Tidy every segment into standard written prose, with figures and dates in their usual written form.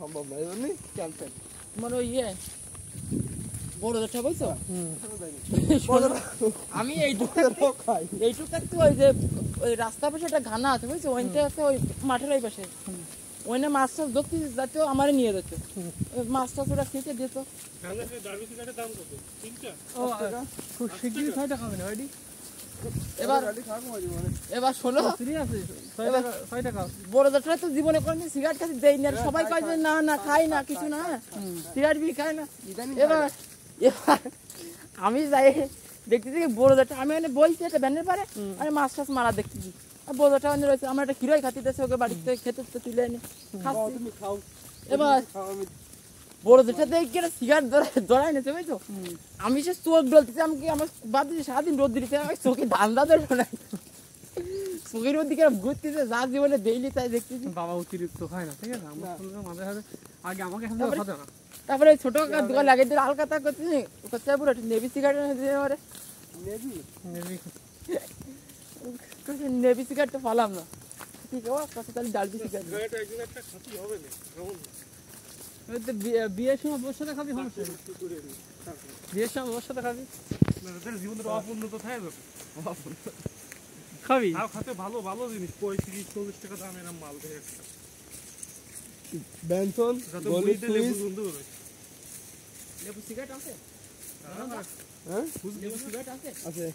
সম্ভব না, এজন্য ক্যান্সেল। মানে ইয়ে বড় দেখা বলছো আমি এইটুক থাকতে ওই যে ওই রাস্তার পাশে একটা ঘানা আছে বুঝছো, ওইটা আছে ওই মাঠের ওই পাশে, ওইনে মাছ টাছ ধরতে যাচ্ছে, আমার নিয়ে যাচ্ছে মাছ টাছ ওরা খেতে দিত। এবার শোনো বড় দশটা তো জীবনে কোনদিন সিগারেট খাচ্ছি দেয়নি, আর সবাই কয় যে না না খাই না কিছু না, সিগারেট বিড়ি খাই না। এবার এবার আমি যাই দেখতেছি বড় দশটা, আমি মানে বলছি একটা ব্যানের পারে আমি মাছ টাছ মারা দেখতেছি, বড় দশটা রয়েছে, আমার একটা ক্ষীরই খাতি দিয়েছে, ওকে বাড়িতে খেতে তুলে এনে খাচ্ছি। এবার বড় দশটা দেখে সিগারেট ধরাই নিয়েছে বুঝছো, আমি সে চোখ ডলতেছি, আমাকে আমার বাদ দিয়েছে সারাদিন রোদ দিতে, আমি চোখে ধান্দা ধরে চোখের মধ্যে ঘুরতেছে, যা জীবনে ডেইলি তাই দেখতেছি। বাবা অতিরিক্ত খায় না, ঠিক আছে, মাঝে মাঝে আগে আমাকে খাতে না। তারপরে ছোট দোকান লাগিয়ে দিল আলকাতা করতেছি, করতে পুরো নেভি সিগারেট দিতে নেভি সিগারেট তো পালাম না, ঠিক আছে তাহলে ডালবি সিগারেট বিয়ের সময় বসে সাথে খাবি, বিয়ের সময় বসে সাথে খাবি, জীবনের অপূর্ণতা থাকে খাবি খাতে ভালো ভালো জিনিস 35-40 টাকা দামের মাল দেয় বেনসন গোলি সুইস লেবু সিগারেট আছে, হ্যাঁ লেবু সিগারেট আছে আছে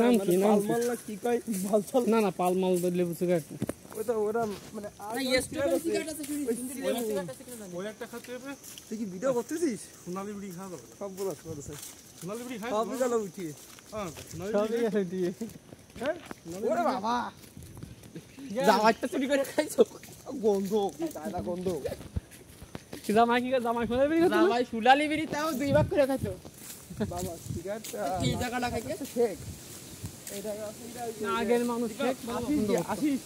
নাম কি নাম পালমাল কি কয় ভালছল না না পালমাল লেবু সিগারেট ওটা ওরা মানে না ইয়েস্টারডে সিগারেট আছে, শুনি সিগারেট আছে কিনা জানি ওই একটা খাতে হবে। তুই কি ভিডিও করতেছিস? সোনালী বিড়ি খাওয়া যাবে সব বলা আছে, সোনালী বিড়ি খাই সব গেল উঠি, হ্যাঁ সোনালী বিড়ি খাই দিয়ে, হ্যাঁ ওরে বাবা জামাইটা চুরি করে খাইছো, গন্ধ তাইলা গন্ধ কি জামাই সোনালী বিড়ি খাইছো, জামাই সুলালি বিড়ি তাও দুই ভাগ করে খাইছো বাবা সিগারেট কি টাকা খাইছে শেখ এই টাকা না আগের মানুষ শেখ আসিস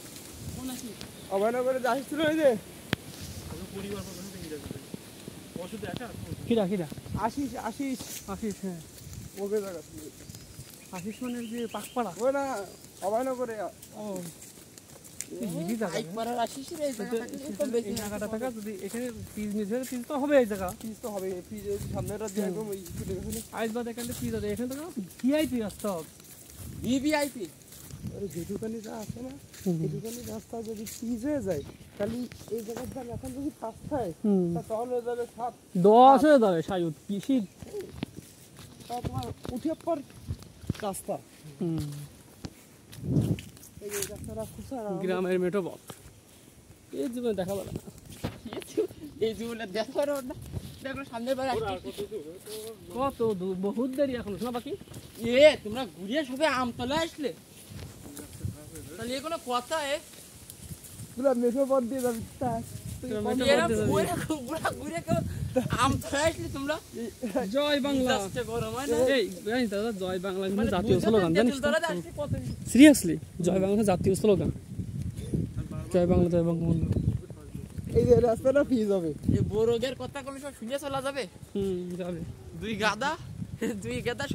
কোন আসি অবহেলা করে যাচ্ছিল ওই যে পরিবার ওষুধ দেখা কিরা আসিস হ্যাঁ ওকে জায়গা আশিস মানে যে পাকপাড়া ওই না অবহেলা করে ও হিবি জায়গা এক পারার আসিস রে, এটা বেশি জায়গাটা থাকা যদি এখানে পিস নিচে পিস তো হবে, এই জায়গা পিস তো হবে, পিস সামনেটা দিয়ে একদম ওই আইস বাদ এখানে পিস আছে, এখানে তো ভিআইপি রাস্তা ভিভিআইপি আরে যে দোকানে যা আছে না এই দোকানে রাস্তা যদি পিস হয়ে যায় তাহলে এই জায়গার দাম এখন যদি 5 হয় তা তখন হয়ে যাবে 7-10 হয়ে যাবে সায়ুত পিসি, তা তোমার উঠে পর রাস্তা এই যে রাস্তাটা খুঁচারা গ্রামের মেঠো বল এই জীবনে দেখা যাবে না, এই জীবনে দেখো না, দেখো সামনে বার কত দূর বহুত দেরি এখন শোনা বাকি। তোমরা ঘুরিয়ে সবে আমতলা আসলে তাহলে এ কোনো কথা পুরো মেঠো পথ দিয়ে যাবে জয় বাংলা, এই দাদা জয় বাংলা কিন্তু জাতীয় স্লোগান জানিস, সিরিয়াসলি জয় বাংলা জাতীয় স্লোগান, জয় বাংলা জয় বঙ্গবন্ধু। এই যে রাস্তাটা পিস হবে, এই বড়গের কথা কোন সময় শুনে চলা যাবে, যাবে দুই গাদা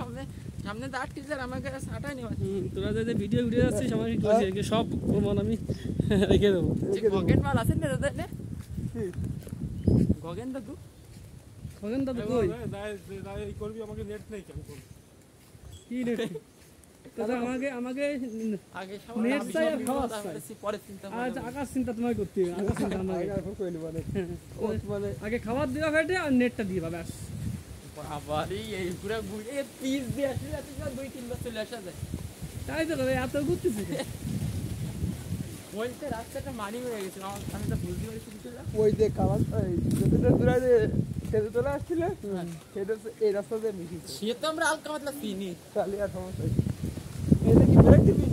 সামনে দাঁড় টিচার আমাকে ছাটাই নেওয়া, তোরা যে ভিডিও যাচ্ছিস আমাকে কি সব প্রমাণ আমি রেখে দেবো। গগেন মাল আছে না দাদা, নে গগেন দাদু কই এই করবি আমাকে নেট নেই কেন কি নেট দাদা আমাকে আগে নেট চাই আর খাওয়া চাই, পরে চিন্তা আজ আকাশ চিন্তা তোমায় করতে হবে, আকাশ চিন্তা আমাকে মানে আগে খাবার দেওয়া ফেটে আর নেটটা দিয়ে পাবে। বাবারই এই পুরো ঘুরে পিস দিয়ে আসলে এত 2-3 বছর চলে আসা যায়, তাই তো দাদা এত ঘুরতেছি ওইটা রাস্তাটা মানি হয়ে গেছে, আমি তো বুঝতে পারছি কিছুটা ওই যে কালার যতটা দূরে যে সেটা তোলা আসছিল সেটা এই রাস্তা দিয়ে মিশিয়েছে, সে তো আমরা হালকা মাত্রা চিনি, তাহলে আর সমস্যা এই যে কি ব্রেক দিবি